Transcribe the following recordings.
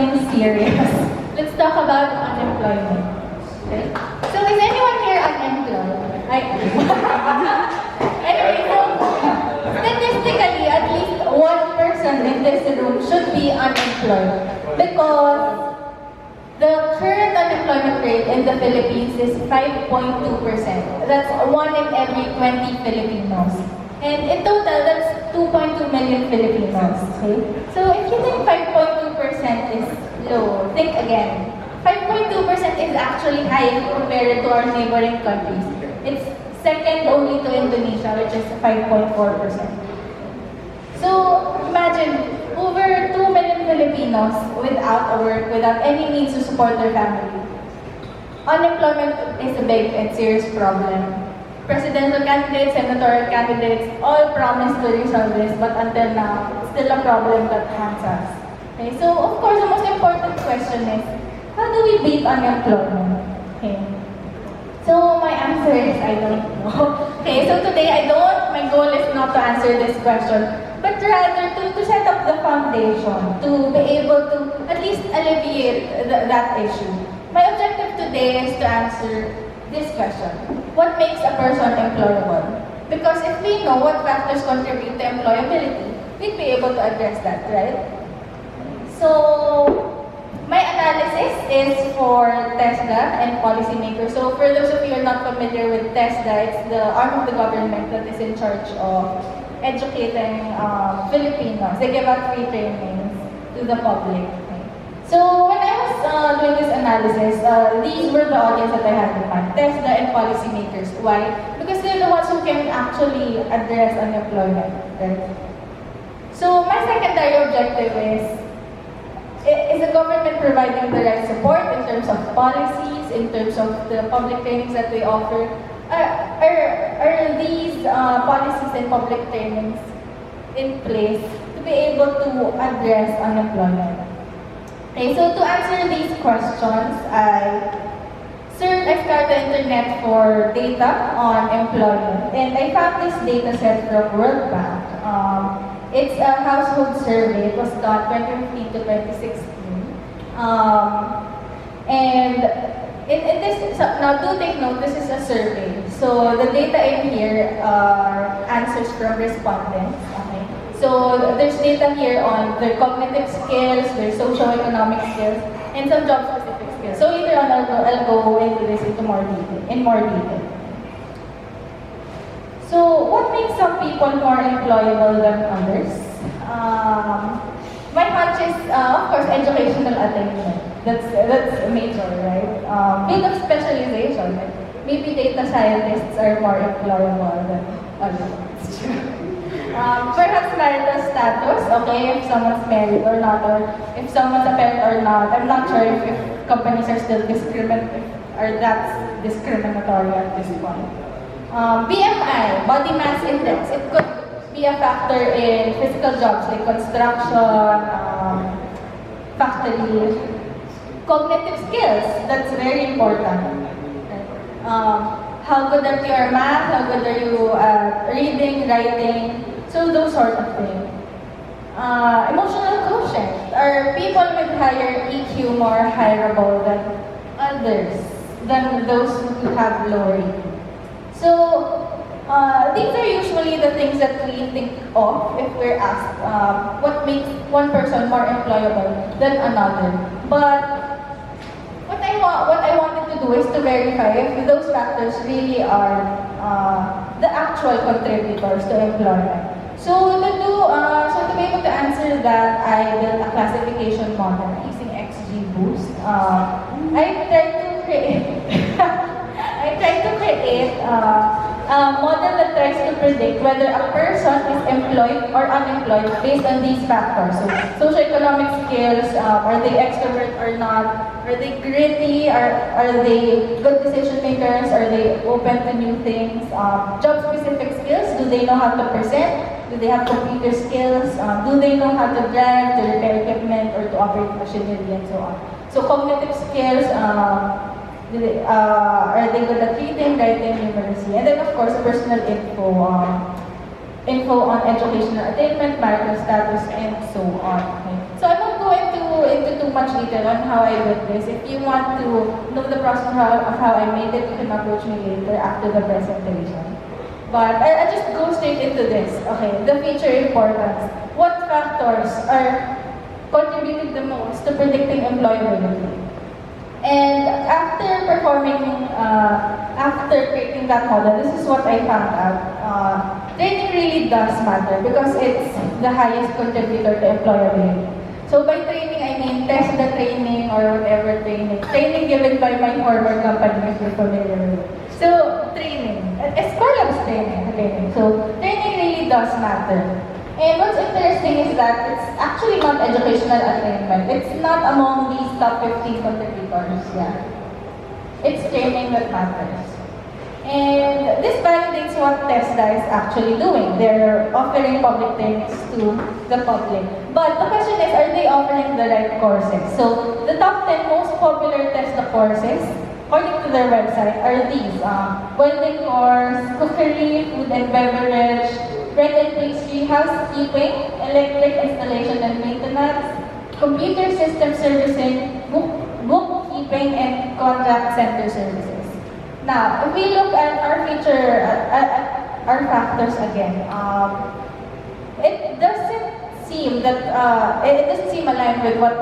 something serious. Let's talk about unemployment. Okay? So is anyone here unemployed? Anyway, so statistically, at least one person in this room should be unemployed because the current unemployment rate in the Philippines is 5.2%. That's 1 in every 20 Filipinos. And in total, that's 2.2 million Filipinos. Okay? So if you think 5.2% is low, think again. 5.2% is actually high if you compare it to our neighboring countries. It's second only to Indonesia, which is 5.4%. So imagine, over 2 million Filipinos without a work, without any means to support their family. Unemployment is a big and serious problem. Presidential candidates, senatorial candidates, all promise to resolve this, but until now, it's still a problem that haunts us. Okay, so of course, the most important question is, how do we beat unemployment? Okay. So my answer is, I don't know. Okay, so today my goal is not to answer this question, but rather to set up the foundation, to be able to at least alleviate that issue. My objective today is to answer this question. What makes a person employable? Because if we know what factors contribute to employability, we'd be able to address that, right? So, my analysis is for TESDA and policymakers. So for those of you who are not familiar with TESDA, it's the arm of the government that is in charge of educating Filipinos. They give out free trainings to the public. Okay. So when I was doing this analysis, these were the audience that I had in mind, TESDA and policymakers. Why? Because they're the ones who can actually address unemployment. Right? So my secondary objective is the government providing the right support in terms of policies, in terms of the public trainings that they offer? Are these policies and public trainings in place to be able to address unemployment? Okay, so to answer these questions, I scoured the internet for data on employment, and I found this data set from World Bank. It's a household survey. It was done 2015 to 2016. And in this, so now do take note, this is a survey. So the data in here are answers from respondents. Okay. So there's data here on their cognitive skills, their socio-economic skills, and some job-specific skills. So later on, I'll go into this in more detail. So, what makes some people more employable than others? My hunch is, of course, educational attainment. That's major, right? Field of specialization. Like maybe data scientists are more employable than others. Perhaps marital status, okay, if someone's married or not, or if someone's a parent or not. I'm not sure if companies are still discriminatory, or that's discriminatory at this point. BMI, body mass index, it could be a factor in physical jobs like construction, factory. Cognitive skills, that's very important. How good are you at math, how good are you at reading, writing, so those sort of things. Emotional quotient, are people with higher EQ more hireable than others, than those who have lower EQ? So, these are usually the things that we think of if we're asked what makes one person more employable than another. But what I wanted to do is to verify if those factors really are the actual contributors to employment. So to be able to answer that, I built a classification model using XGBoost. I tried to create a model that tries to predict whether a person is employed or unemployed based on these factors. So, socioeconomic skills, are they extrovert or not? Are they gritty? Are they good decision makers? Are they open to new things? Job-specific skills, do they know how to present? Do they have computer skills? Do they know how to drive, to repair equipment, or to operate machinery, and so on? So, cognitive skills, are they good at reading, writing, numeracy? And then, of course, personal info on educational attainment, marital status, and so on. Okay. So I won't go into too much much detail on how I did this. If you want to know the process of how I made it, you can approach me later after the presentation. But I'll just go straight into this. Okay, the feature importance. What factors are contributing the most to predicting employability? And after creating that model, this is what I found out. Training really does matter because it's the highest contributor to employability. So by training, I mean test the training or whatever training. Training given by my former company, if you're familiar with it. So training, Escolar's training. So training really does matter. And what's interesting is that it's actually not educational attainment. It's not among these top 15 contributors. Yeah, it's training that matters. And this validates what TESDA is actually doing. They're offering public trainings to the public. But the question is, are they offering the right courses? So the top 10 most popular TESDA courses, according to their website, are these. Welding course, cookery, food and beverage, bread and pastry, housekeeping, electric installation and maintenance, computer system servicing, bookkeeping, and contact center services. Now, if we look at our feature, at our factors again, it doesn't seem aligned with what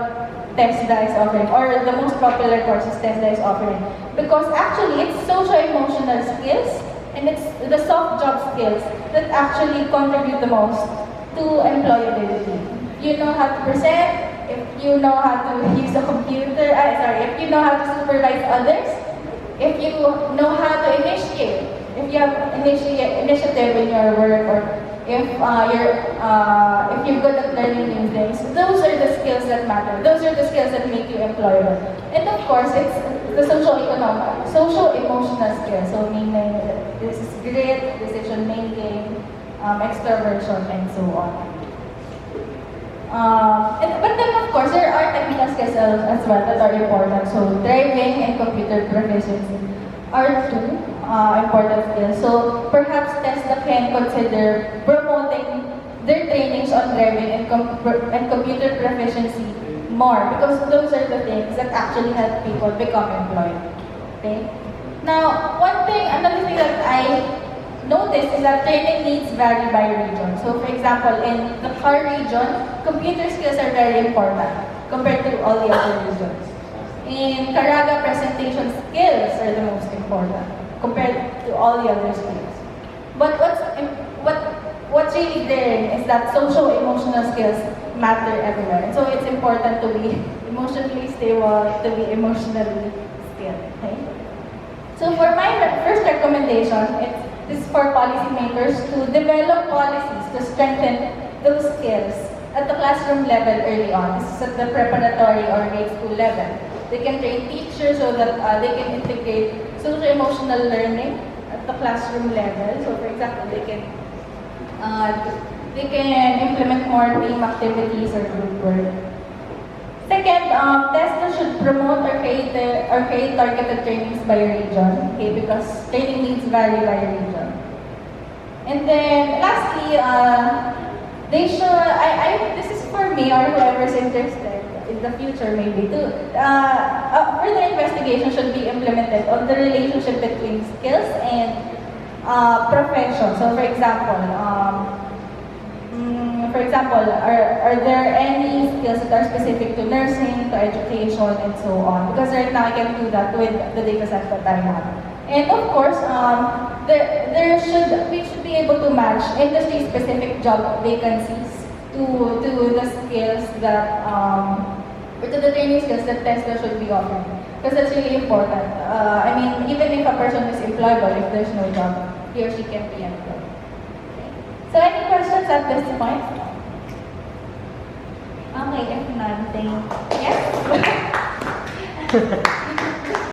TESDA is offering, or the most popular courses TESDA is offering, because actually it's socio-emotional skills and it's the soft job skills that actually contribute the most to employability. You know how to present, if you know how to use a computer, if you know how to supervise others, if you know how to initiate, if you have initiative in your work, or if you're good at learning new things, those are the skills that matter. Those are the skills that make you employable. And of course, it's the social-emotional skills. So meaning this is grit, decision making, extroversion, and so on. But then of course, there are technical skills as well that are important. So driving and computer proficiency are two important skills. So perhaps TESDA can consider promoting their trainings on driving and computer proficiency more, because those are the things that actually help people become employed. Okay. Now, another thing that I noticed is that training needs vary by region. So, for example, in the car region, computer skills are very important compared to all the other regions. In Caraga, presentation skills are the most important compared to all the other skills. But what's really there is that social-emotional skills matter everywhere. And so it's important to be emotionally stable, to be emotionally skilled. Okay? So for my first recommendation, this is for policymakers to develop policies to strengthen those skills at the classroom level early on. This is at the preparatory or grade school level. They can train teachers so that they can integrate social-emotional learning at the classroom level. So for example, they can implement more team activities or group work. Second, TESDA should promote or create targeted trainings by region, okay, because training needs vary by region. And then lastly, they should, this is for me or whoever's interested in the future maybe too, further investigation should be implemented on the relationship between skills and profession. So for example, are there any skills that are specific to nursing, to education, and so on? Because right now I can do that with the data set that I have. And of course, we should be able to match industry-specific job vacancies to the skills that, or to the training skills that TESDA should be offering. Because that's really important. I mean, even if a person is employable, if there's no job, he or she can be employed. So any questions at this point? Okay, if none, thank you. Yes?